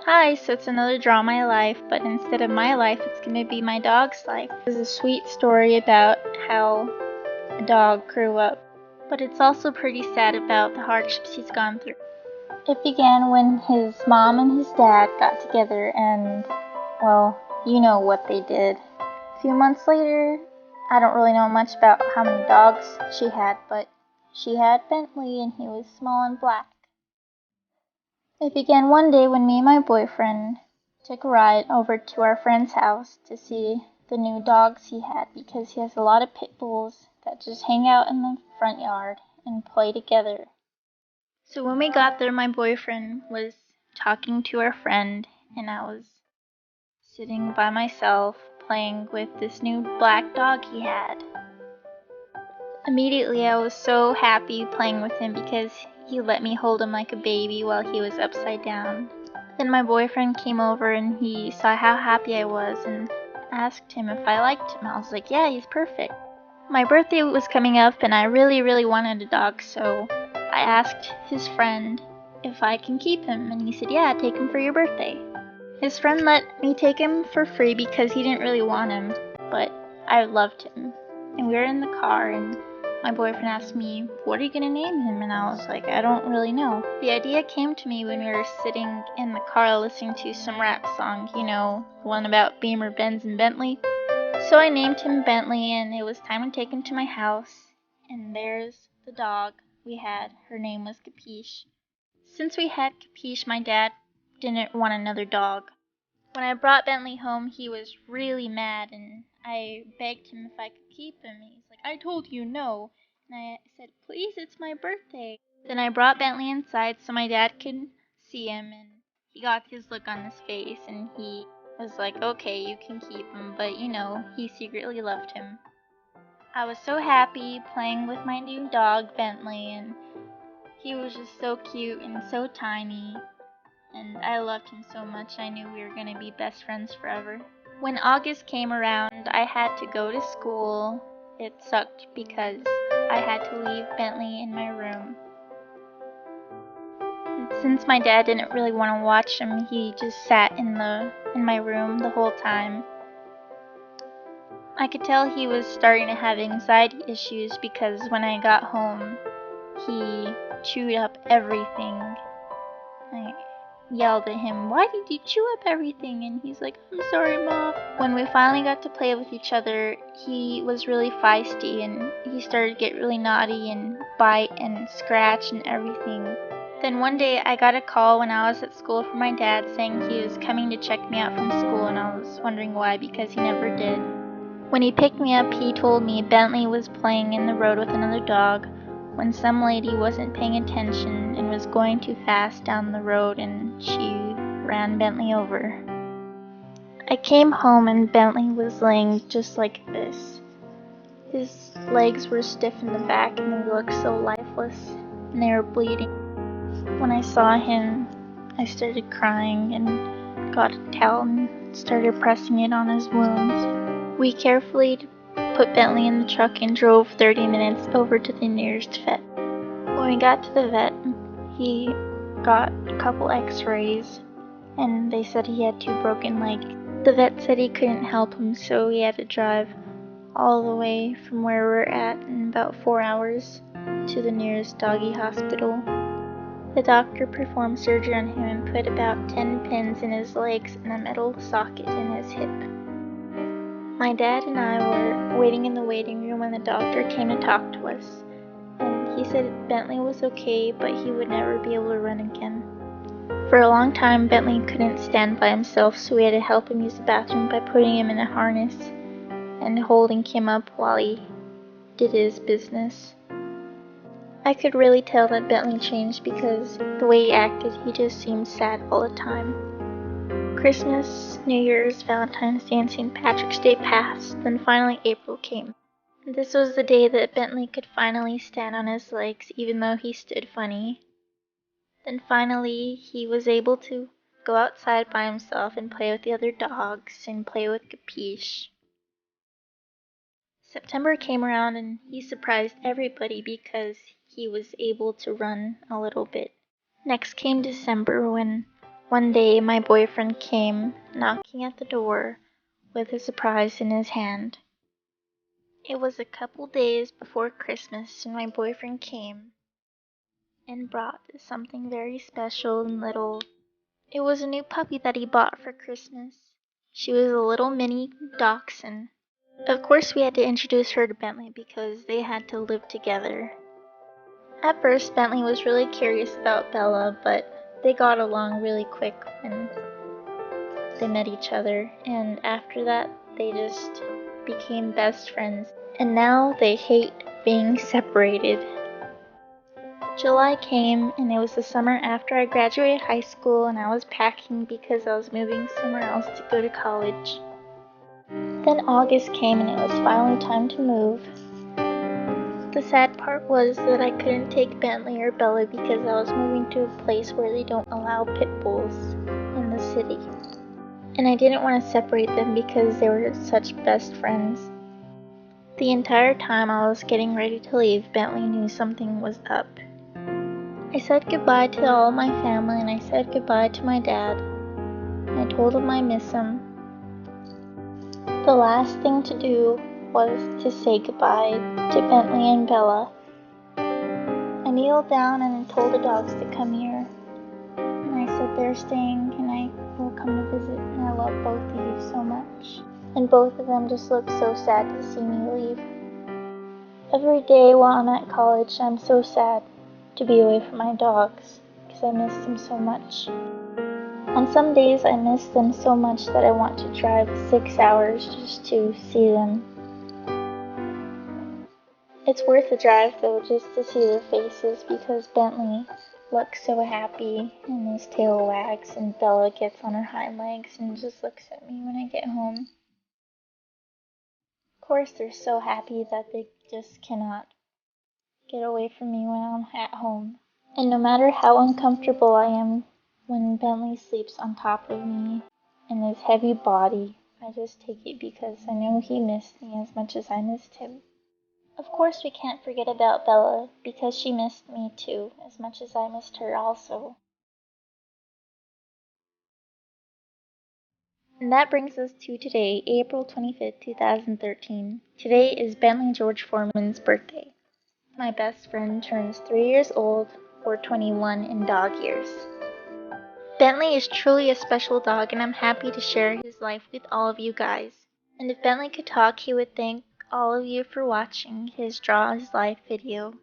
Hi, so it's another Draw My Life, but instead of my life, it's going to be my dog's life. This is a sweet story about how a dog grew up, but it's also pretty sad about the hardships he's gone through. It began when his mom and his dad got together and, well, you know what they did. A few months later, I don't really know much about how many dogs she had, but she had Bentley and he was small and black. It began one day when me and my boyfriend took a ride over to our friend's house to see the new dogs he had because he has a lot of pit bulls that just hang out in the front yard and play together. So when we got there, my boyfriend was talking to our friend and I was sitting by myself playing with this new black dog he had. Immediately I was so happy playing with him because he let me hold him like a baby while he was upside down. Then my boyfriend came over and he saw how happy I was and asked him if I liked him. I was like, yeah, he's perfect. My birthday was coming up and I really wanted a dog, so I asked his friend if I can keep him and he said, yeah, take him for your birthday. His friend let me take him for free because he didn't really want him, but I loved him. And we were in the car and my boyfriend asked me, what are you going to name him? And I was like, I don't really know. The idea came to me when we were sitting in the car listening to some rap song, you know, the one about Beamer, Benz, and Bentley. So I named him Bentley and it was time to take him to my house. And there's the dog we had. Her name was Capiche. Since we had Capiche, my dad didn't want another dog. When I brought Bentley home, he was really mad, and I begged him if I could keep him. He's like, I told you no. And I said, please, it's my birthday. Then I brought Bentley inside so my dad could see him, and he got his look on his face, and he was like, okay, you can keep him, but you know, he secretly loved him. I was so happy playing with my new dog, Bentley, and he was just so cute and so tiny. And I loved him so much I knew we were going to be best friends forever. When August came around, I had to go to school. It sucked because I had to leave Bentley in my room. And since my dad didn't really want to watch him, he just sat in my room the whole time. I could tell he was starting to have anxiety issues because when I got home, he chewed up everything. I yelled at him, why did you chew up everything? And he's like, I'm sorry, Mom. When we finally got to play with each other, he was really feisty and he started to get really naughty and bite and scratch and everything. Then one day I got a call when I was at school from my dad saying he was coming to check me out from school, and I was wondering why because he never did. When he picked me up, he told me Bentley was playing in the road with another dog when some lady wasn't paying attention and was going too fast down the road and she ran Bentley over. I came home and Bentley was laying just like this. His legs were stiff in the back and he looked so lifeless and they were bleeding. When I saw him, I started crying and got a towel and started pressing it on his wounds. We carefully put Bentley in the truck and drove 30 minutes over to the nearest vet. When we got to the vet, he got a couple x-rays and they said he had 2 broken legs. The vet said he couldn't help him, so he had to drive all the way from where we're at in about 4 hours to the nearest doggy hospital. The doctor performed surgery on him and put about 10 pins in his legs and a metal socket in his hip. My dad and I were waiting in the waiting room when the doctor came to talk to us, and he said Bentley was okay, but he would never be able to run again. For a long time, Bentley couldn't stand by himself, so we had to help him use the bathroom by putting him in a harness and holding him up while he did his business. I could really tell that Bentley changed because the way he acted, he just seemed sad all the time. Christmas, New Year's, Valentine's Day, and St. Patrick's Day passed, then finally April came. This was the day that Bentley could finally stand on his legs, even though he stood funny. Then finally he was able to go outside by himself and play with the other dogs and play with Capiche. September came around and he surprised everybody because he was able to run a little bit. Next came December when One day my boyfriend came knocking at the door with a surprise in his hand. It was a couple days before Christmas and my boyfriend came and brought something very special and little. It was a new puppy that he bought for Christmas. She was a little mini dachshund. Of course we had to introduce her to Bentley because they had to live together. At first Bentley was really curious about Bella, but they got along really quick when they met each other, and after that they just became best friends, and now they hate being separated. July came and it was the summer after I graduated high school and I was packing because I was moving somewhere else to go to college. Then August came and it was finally time to move. The sad part was that I couldn't take Bentley or Bella because I was moving to a place where they don't allow pit bulls in the city. And I didn't want to separate them because they were such best friends. The entire time I was getting ready to leave, Bentley knew something was up. I said goodbye to all my family and I said goodbye to my dad. I told him I miss him. The last thing to do was to say goodbye to Bentley and Bella. I kneeled down and told the dogs to come here. And I said they're staying and I will come to visit and I love both of you so much. And both of them just looked so sad to see me leave. Every day while I'm at college, I'm so sad to be away from my dogs because I miss them so much. On some days I miss them so much that I want to drive 6 hours just to see them. It's worth the drive though, just to see their faces because Bentley looks so happy and his tail wags and Bella gets on her hind legs and just looks at me when I get home. Of course they're so happy that they just cannot get away from me when I'm at home. And no matter how uncomfortable I am when Bentley sleeps on top of me and his heavy body, I just take it because I know he missed me as much as I missed him. Of course we can't forget about Bella because she missed me too, as much as I missed her also. And that brings us to today, April 25th, 2013. Today is Bentley George-Foreman's birthday. My best friend turns 3 years old, or 21 in dog years. Bentley is truly a special dog and I'm happy to share his life with all of you guys. And if Bentley could talk, he would thank all of you for watching his Draw His Life video.